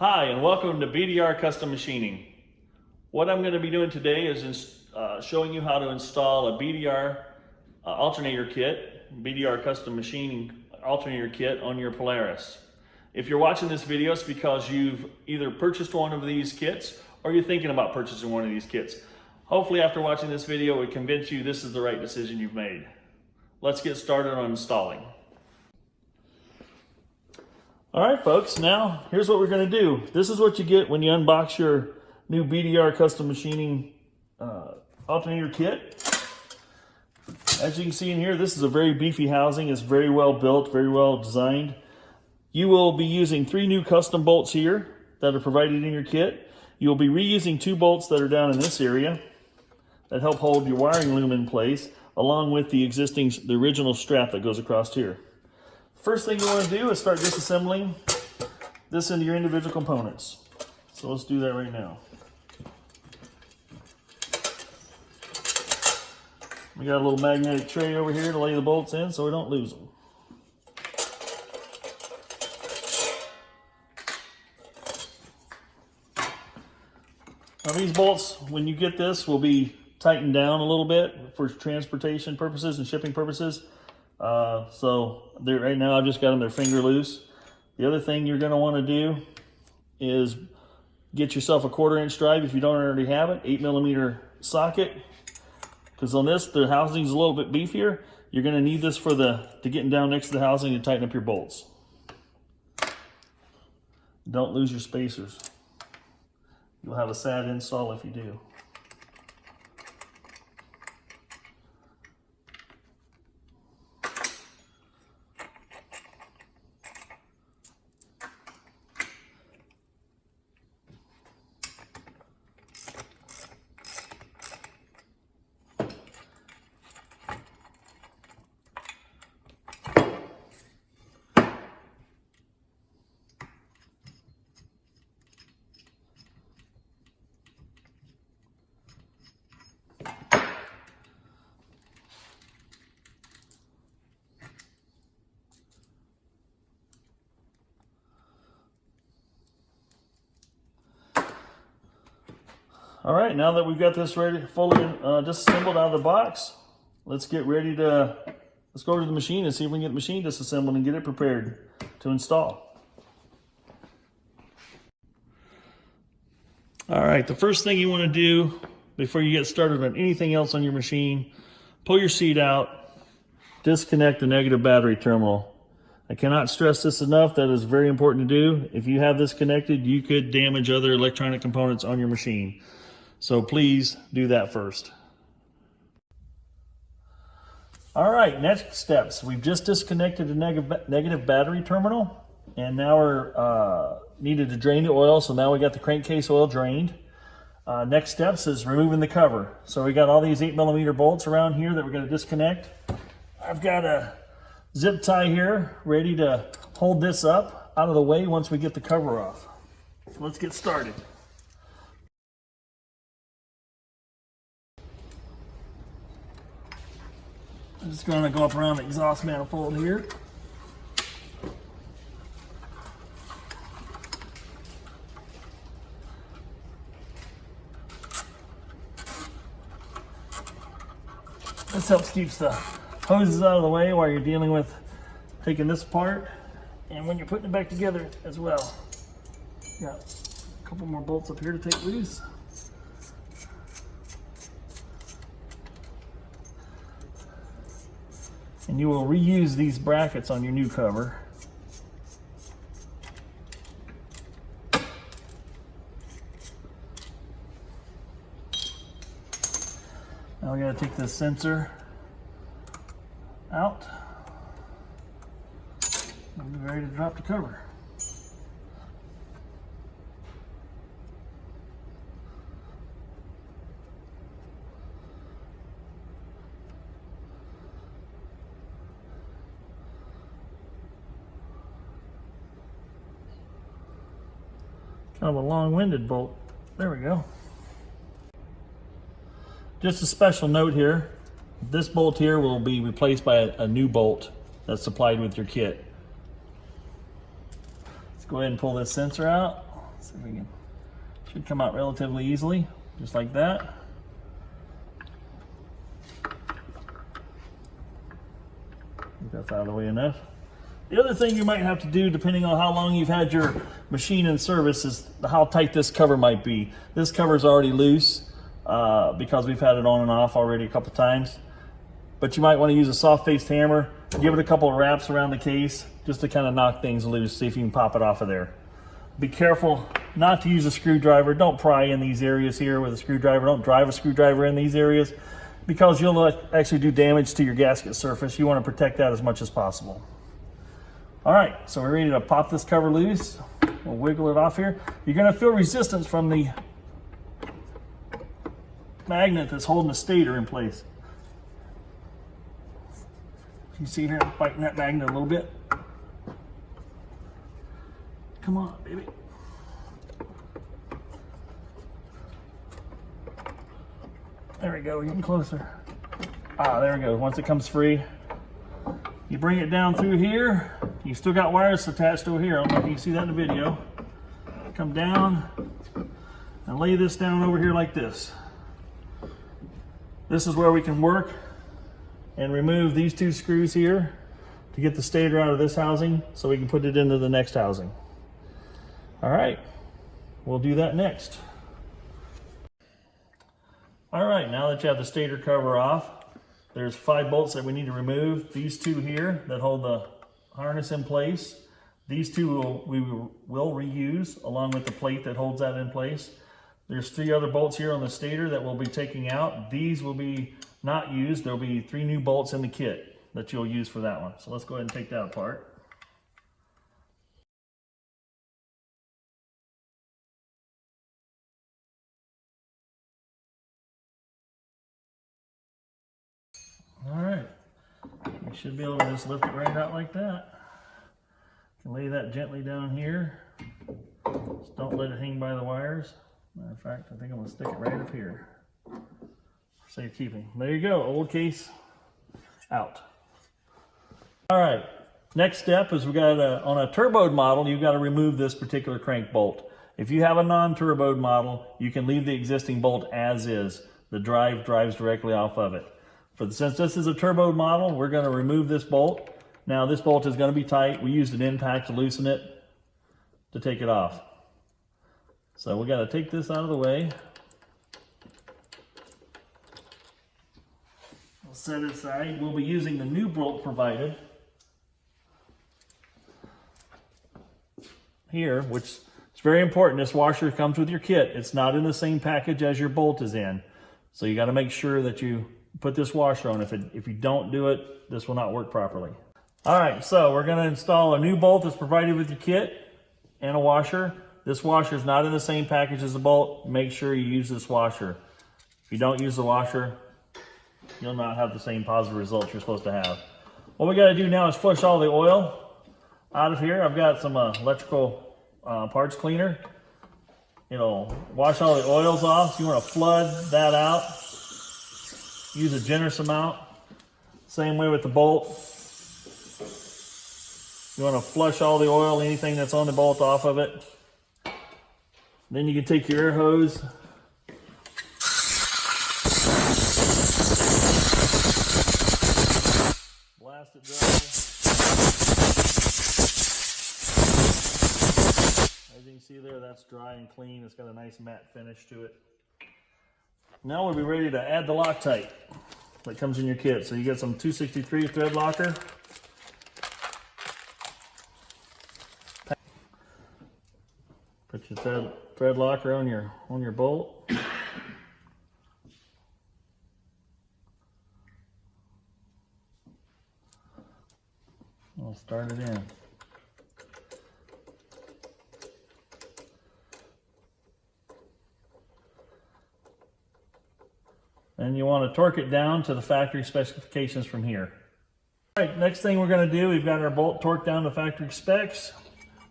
Hi, and welcome to BDR Custom Machining. What I'm going to be doing today is showing you how to install a BDR alternator kit, BDR Custom Machining alternator kit on your Polaris. If you're watching this video, it's because you've either purchased one of these kits or you're thinking about purchasing one of these kits. Hopefully after watching this video, it will convince you this is the right decision you've made. Let's get started on installing. All right, folks, now here's what we're going to do. This is what you get when you unbox your new BDR Custom Machining alternator kit. As you can see in here, this is a very beefy housing. It's very well built, very well designed. You will be using 3 new custom bolts here that are provided in your kit. You'll be reusing 2 bolts that are down in this area that help hold your wiring loom in place, along with the original strap that goes across here. First thing you want to do is start disassembling this into your individual components. So let's do that right now. We got a little magnetic tray over here to lay the bolts in so we don't lose them. Now these bolts, when you get this, will be tightened down a little bit for transportation purposes and shipping purposes. So right now I've just got them, they're finger loose. The other thing you're going to want to do is get yourself a 1/4 inch drive if you don't already have it, 8mm socket. Because on this, the housing is a little bit beefier. You're going to need this for to getting down next to the housing and tighten up your bolts. Don't lose your spacers. You'll have a sad install if you do. All right, now that we've got this ready, fully disassembled out of the box, let's go over to the machine and see if we can get the machine disassembled and get it prepared to install. All right, the first thing you want to do before you get started on anything else on your machine, pull your seat out, disconnect the negative battery terminal. I cannot stress this enough, that is very important to do. If you have this connected, you could damage other electronic components on your machine. So please do that first. All right, next steps. We've just disconnected the negative battery terminal, and now we're needed to drain the oil. So now we got the crankcase oil drained. Next steps is removing the cover. So we got all these 8mm bolts around here that we're going to disconnect. I've got a zip tie here ready to hold this up out of the way once we get the cover off. Let's get started. I'm just going to go up around the exhaust manifold here. This helps keep the hoses out of the way while you're dealing with taking this apart and when you're putting it back together as well. Got a couple more bolts up here to take loose. And you will reuse these brackets on your new cover. Now we got to take this sensor out. We'll be ready to drop the cover. Kind of a long-winded bolt. There we go. Just a special note here, this bolt here will be replaced by a new bolt that's supplied with your kit. Let's go ahead and pull this sensor out. See if we can, should come out relatively easily, just like that. I think that's out of the way enough. The other thing you might have to do, depending on how long you've had your machine in service, is how tight this cover might be. This cover is already loose because we've had it on and off already a couple times. But you might want to use a soft-faced hammer, give it a couple of wraps around the case just to kind of knock things loose, see if you can pop it off of there. Be careful not to use a screwdriver. Don't pry in these areas here with a screwdriver. Don't drive a screwdriver in these areas because you'll actually do damage to your gasket surface. You want to protect that as much as possible. All right, so we're ready to pop this cover loose. We'll wiggle it off here. You're going to feel resistance from the magnet that's holding the stator in place. You see here, I'm fighting that magnet a little bit. Come on, baby. There we go, getting closer. Ah, there we go. Once it comes free, you bring it down through here. You still got wires attached over here. I don't know if you can see that in the video. Come down and lay this down over here like this. This is where we can work and remove these two screws here to get the stator out of this housing so we can put it into the next housing. All right, we'll do that next. All right, now that you have the stator cover off, there's 5 bolts that we need to remove. These 2 here that hold the harness in place. These 2 we will reuse along with the plate that holds that in place. There's 3 other bolts here on the stator that we'll be taking out. These will be not used. There'll be 3 new bolts in the kit that you'll use for that one. So let's go ahead and take that apart. All right, you should be able to just lift it right out like that. You can lay that gently down here. Just don't let it hang by the wires. Matter of fact, I think I'm gonna stick it right up here for safekeeping. There you go, old case out. All right, next step is we got on a turboed model, you've got to remove this particular crank bolt. If you have a non-turboed model, you can leave the existing bolt as is. The drive drives directly off of it. Since this is a turbo model, we're going to remove this bolt. Now this bolt is going to be tight. We used an impact to loosen it to take it off. So we got to take this out of the way. We'll set it aside. We'll be using the new bolt provided here, which is very important. This washer comes with your kit. It's not in the same package as your bolt is in. So you got to make sure that you put this washer on. If you don't do it, this will not work properly. All right, so we're going to install a new bolt that's provided with your kit and a washer. This washer is not in the same package as the bolt. Make sure you use this washer. If you don't use the washer, you'll not have the same positive results you're supposed to have. What we got to do now is flush all the oil out of here. I've got some electrical parts cleaner. It'll wash all the oils off. So you want to flood that out. Use a generous amount. Same way with the bolt. You want to flush all the oil, anything that's on the bolt, off of it. Then you can take your air hose. Blast it dry. As you can see there, that's dry and clean. It's got a nice matte finish to it. Now we'll be ready to add the Loctite that comes in your kit. So you get some 263 thread locker. Put your thread locker on your bolt. I'll start it in. And you want to torque it down to the factory specifications from here. All right, next thing we're going to do, we've got our bolt torqued down to factory specs.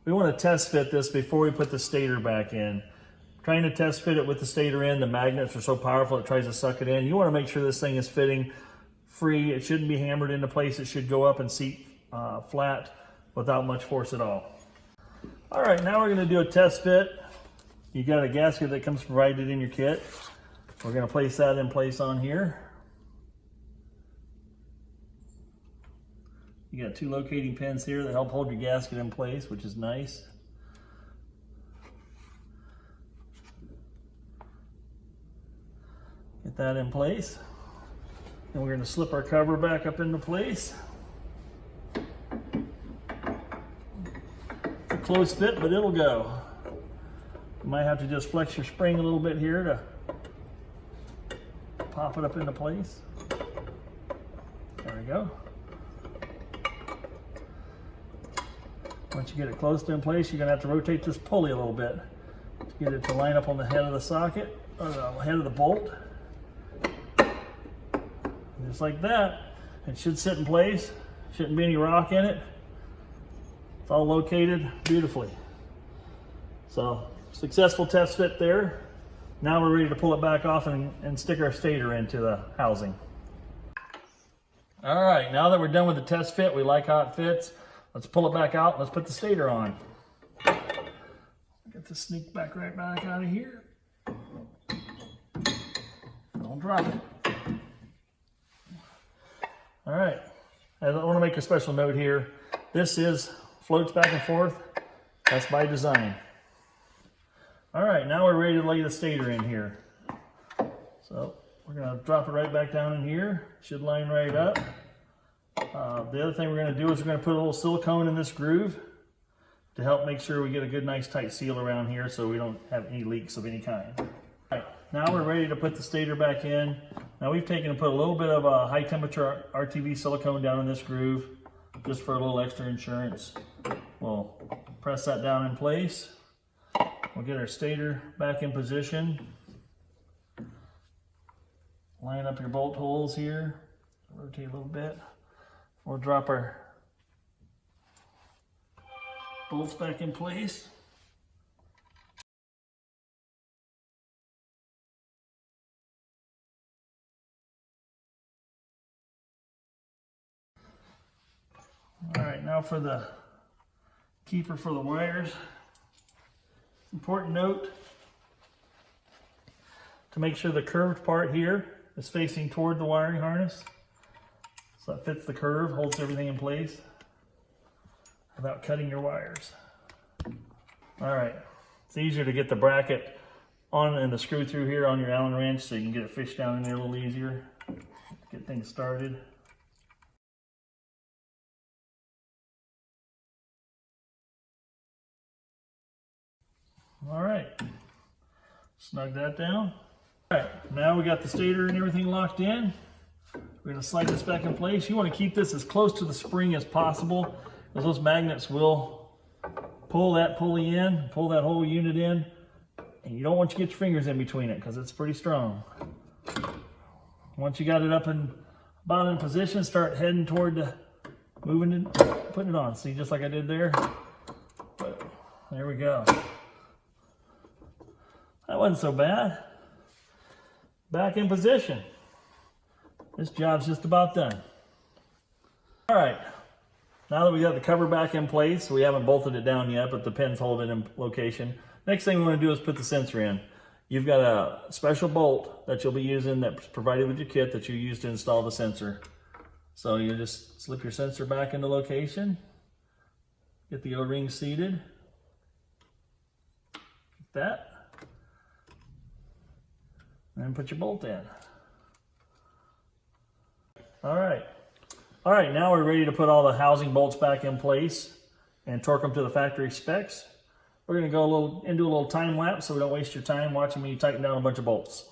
We want to test fit this before we put the stator back in. Trying to test fit it with the stator in, the magnets are so powerful it tries to suck it in. You want to make sure this thing is fitting free. It shouldn't be hammered into place. It should go up and seat flat without much force at all. All right, now we're going to do a test fit You got a gasket that comes provided in your kit. We're going to place that in place on here. You got 2 locating pins here that help hold your gasket in place, which is nice. Get that in place. And we're going to slip our cover back up into place. It's a close fit, but it'll go. You might have to just flex your spring a little bit here to pop it up into place. There we go. Once you get it close to in place, you're going to have to rotate this pulley a little bit to get it to line up on the head of the socket, or the head of the bolt. Just like that. It should sit in place. Shouldn't be any rock in it. It's all located beautifully. So, successful test fit there. Now we're ready to pull it back off and stick our stator into the housing. All right, now that we're done with the test fit, we like how it fits. Let's pull it back out and let's put the stator on. Get this sneak back right back out of here. Don't drop it. All right, I want to make a special note here. This floats back and forth. That's by design. All right, now we're ready to lay the stator in here. So we're going to drop it right back down in here. Should line right up. The other thing we're going to do is we're going to put a little silicone in this groove to help make sure we get a good, nice, tight seal around here so we don't have any leaks of any kind. All right, now we're ready to put the stator back in. Now we've taken and put a little bit of a high temperature RTV silicone down in this groove just for a little extra insurance. We'll press that down in place. We'll get our stator back in position. Line up your bolt holes here. Rotate a little bit. We'll drop our bolts back in place. All right, now for the keeper for the wires. Important note to make sure the curved part here is facing toward the wiring harness. So that fits the curve, holds everything in place without cutting your wires. All right, it's easier to get the bracket on and the screw through here on your Allen wrench so you can get it fished down in there a little easier. Get things started. All right, snug that down. All right, now we got the stator and everything locked in. We're going to slide this back in place. You want to keep this as close to the spring as possible, because those magnets will pull that pulley in, pull that whole unit in, and you don't want you to get your fingers in between it because it's pretty strong. Once you got it up and about in position, start heading toward the moving it, putting it on. See, just like I did there. There we go. That wasn't so bad. Back in position. This job's just about done. All right, now that we got the cover back in place, we haven't bolted it down yet, but the pin's holding it in location. Next thing we want to do is put the sensor in. You've got a special bolt that you'll be using that's provided with your kit that you use to install the sensor. So you just slip your sensor back into location, get the O-ring seated, like that, and then put your bolt in. All right, now we're ready to put all the housing bolts back in place and torque them to the factory specs. We're going to go into a little time lapse so we don't waste your time watching me tighten down a bunch of bolts.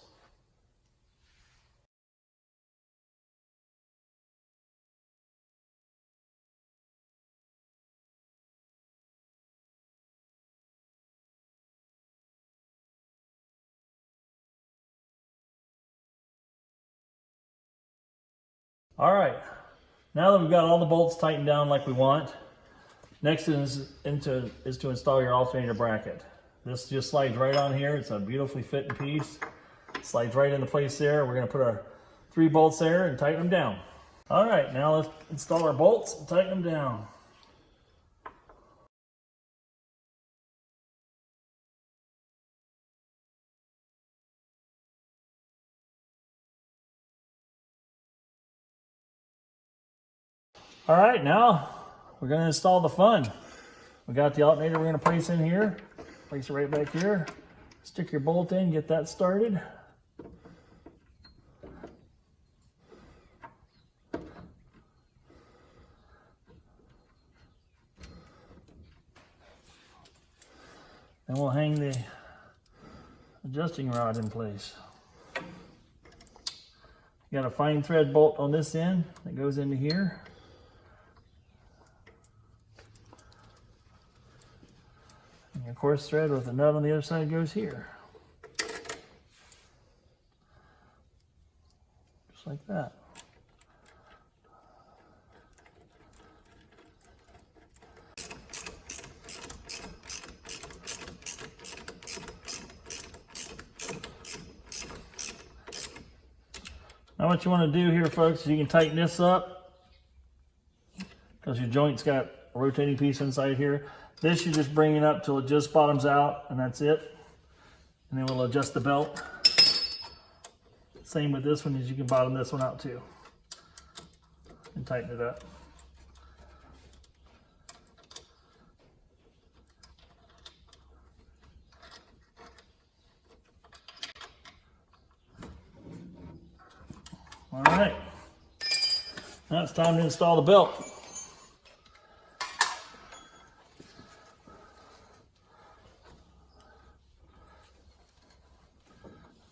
All right, now that we've got all the bolts tightened down like we want, next is to install your alternator bracket. This just slides right on here. It's a beautifully fitting piece. Slides right into place there. We're gonna put our 3 bolts there and tighten them down. All right, now let's install our bolts and tighten them down. All right, now we're going to install the fun. We got the alternator we're going to place in here. Place it right back here. Stick your bolt in, get that started. Then we'll hang the adjusting rod in place. You got a fine thread bolt on this end that goes into here. And your coarse thread with a nut on the other side goes here. Just like that. Now what you want to do here, folks, is you can tighten this up because your joint's got a rotating piece inside here. This you just bring it up till it just bottoms out, and that's it. And then we'll adjust the belt. Same with this one, is you can bottom this one out too and tighten it up. All right, now it's time to install the belt.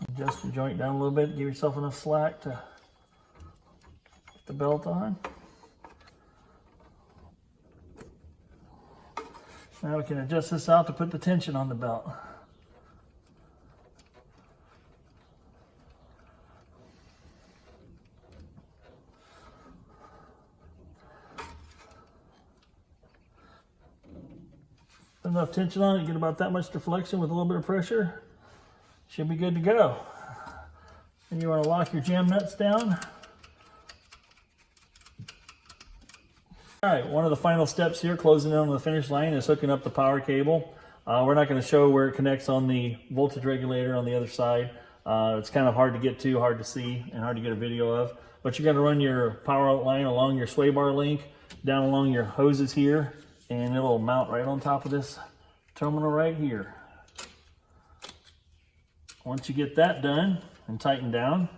Adjust your joint down a little bit, give yourself enough slack to put the belt on. Now we can adjust this out to put the tension on the belt. Enough tension on it, get about that much deflection with a little bit of pressure. Should be good to go. And you want to lock your jam nuts down. All right, one of the final steps here, closing in on the finish line, is hooking up the power cable. We're not going to show where it connects on the voltage regulator on the other side. It's kind of hard to get to, hard to see, and hard to get a video of. But you're going to run your power outline along your sway bar link, down along your hoses here, and it'll mount right on top of this terminal right here. Once you get that done and tightened down,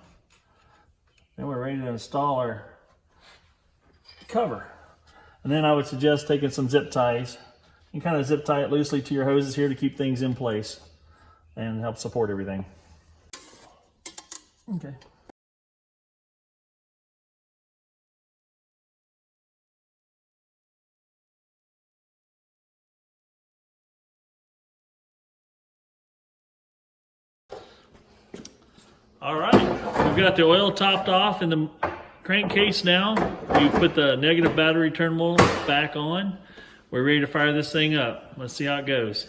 then we're ready to install our cover. And then I would suggest taking some zip ties and kind of zip tie it loosely to your hoses here to keep things in place and help support everything. Okay. All right, we've got the oil topped off in the crankcase now. You put the negative battery terminal back on. We're ready to fire this thing up. Let's see how it goes.